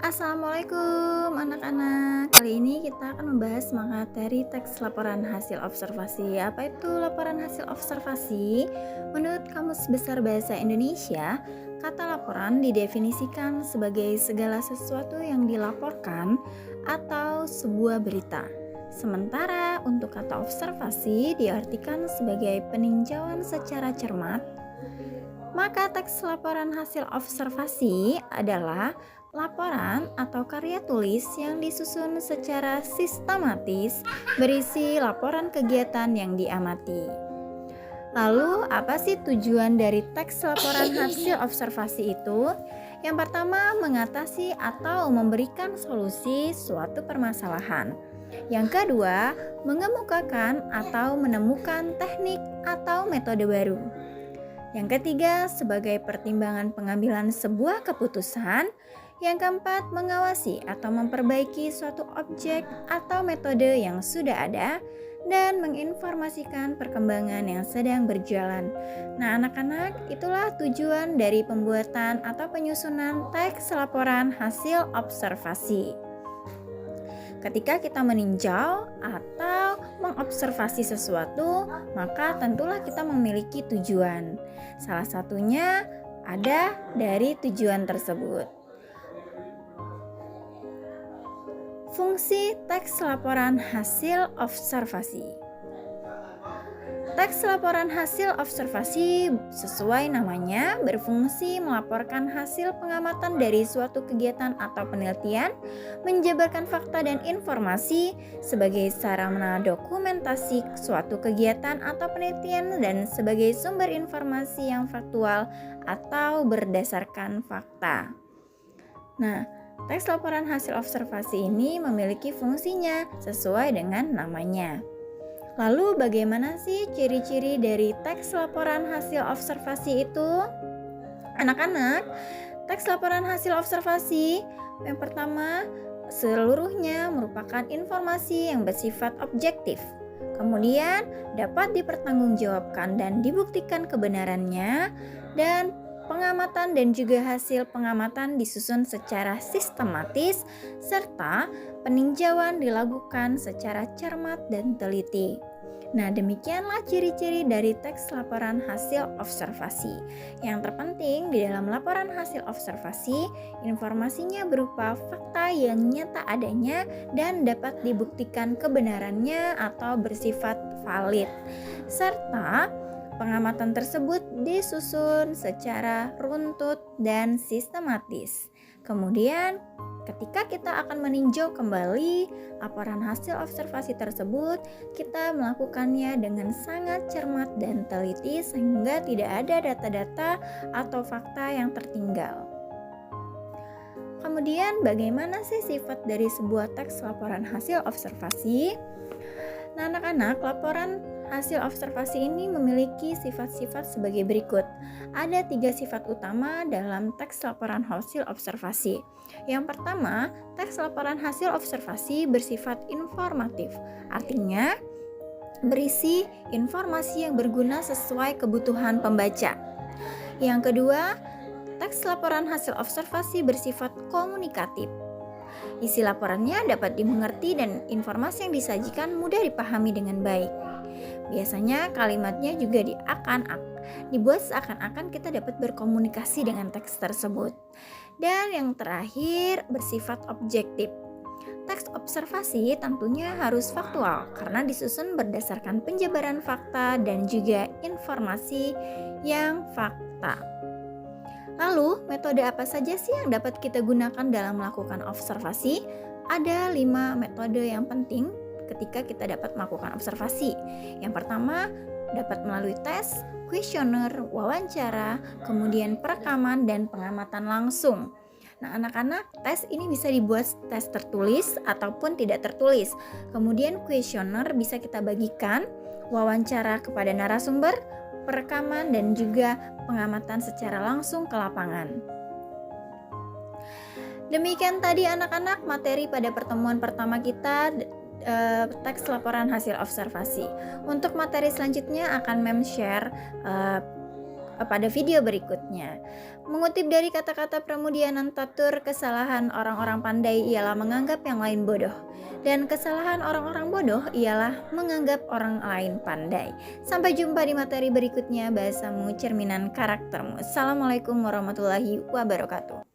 Assalamualaikum anak-anak. Kali ini kita akan membahas materi teks laporan hasil observasi. Apa itu laporan hasil observasi? Menurut Kamus Besar Bahasa Indonesia, kata laporan didefinisikan sebagai segala sesuatu yang dilaporkan atau sebuah berita. Sementara untuk kata observasi diartikan sebagai peninjauan secara cermat. Maka teks laporan hasil observasi adalah laporan atau karya tulis yang disusun secara sistematis berisi laporan kegiatan yang diamati. Lalu, apa sih tujuan dari teks laporan hasil observasi itu? Yang pertama, mengatasi atau memberikan solusi suatu permasalahan. Yang kedua, mengemukakan atau menemukan teknik atau metode baru. Yang ketiga, sebagai pertimbangan pengambilan sebuah keputusan. Yang keempat, mengawasi atau memperbaiki suatu objek atau metode yang sudah ada dan menginformasikan perkembangan yang sedang berjalan. Nah, anak-anak, itulah tujuan dari pembuatan atau penyusunan teks laporan hasil observasi. Ketika kita meninjau atau mengobservasi sesuatu, maka tentulah kita memiliki tujuan. Salah satunya ada dari tujuan tersebut. Fungsi teks laporan hasil observasi. Teks laporan hasil observasi sesuai namanya berfungsi melaporkan hasil pengamatan dari suatu kegiatan atau penelitian, menjabarkan fakta dan informasi sebagai sarana dokumentasi suatu kegiatan atau penelitian dan sebagai sumber informasi yang faktual atau berdasarkan fakta. Nah, teks laporan hasil observasi ini memiliki fungsinya sesuai dengan namanya. Lalu bagaimana sih ciri-ciri dari teks laporan hasil observasi itu? Anak-anak, teks laporan hasil observasi yang pertama, seluruhnya merupakan informasi yang bersifat objektif. Kemudian dapat dipertanggungjawabkan dan dibuktikan kebenarannya, dan pengamatan dan juga hasil pengamatan disusun secara sistematis serta peninjauan dilakukan secara cermat dan teliti. Nah, demikianlah ciri-ciri dari teks laporan hasil observasi. Yang terpenting di dalam laporan hasil observasi, informasinya berupa fakta yang nyata adanya dan dapat dibuktikan kebenarannya atau bersifat valid. Serta pengamatan tersebut disusun secara runtut dan sistematis. Kemudian, ketika kita akan meninjau kembali laporan hasil observasi tersebut, kita melakukannya dengan sangat cermat dan teliti sehingga tidak ada data-data atau fakta yang tertinggal. Kemudian, bagaimana sih sifat dari sebuah teks laporan hasil observasi? Nah, anak-anak, laporan hasil observasi ini memiliki sifat-sifat sebagai berikut. Ada 3 sifat utama dalam teks laporan hasil observasi. Yang pertama, teks laporan hasil observasi bersifat informatif. Artinya, berisi informasi yang berguna sesuai kebutuhan pembaca. Yang kedua, teks laporan hasil observasi bersifat komunikatif. Isi laporannya dapat dimengerti dan informasi yang disajikan mudah dipahami dengan baik. Biasanya kalimatnya juga dibuat seakan-akan kita dapat berkomunikasi dengan teks tersebut. Dan yang terakhir, bersifat objektif. Teks observasi tentunya harus faktual karena disusun berdasarkan penjabaran fakta dan juga informasi yang fakta. Lalu, metode apa saja sih yang dapat kita gunakan dalam melakukan observasi? Ada 5 metode yang penting ketika kita dapat melakukan observasi. Yang pertama, dapat melalui tes, kuesioner, wawancara, kemudian perekaman dan pengamatan langsung. Nah, anak-anak, tes ini bisa dibuat tes tertulis ataupun tidak tertulis. Kemudian kuesioner bisa kita bagikan, wawancara kepada narasumber, perekaman dan juga pengamatan secara langsung ke lapangan. Demikian tadi anak-anak materi pada pertemuan pertama kita teks laporan hasil observasi. Untuk materi selanjutnya akan share pada video berikutnya. Mengutip dari kata-kata Pramudia Anantatur, kesalahan orang-orang pandai ialah menganggap yang lain bodoh, dan kesalahan orang-orang bodoh ialah menganggap orang lain pandai. Sampai jumpa di materi berikutnya, bahasamu cerminan karaktermu. Assalamualaikum warahmatullahi wabarakatuh.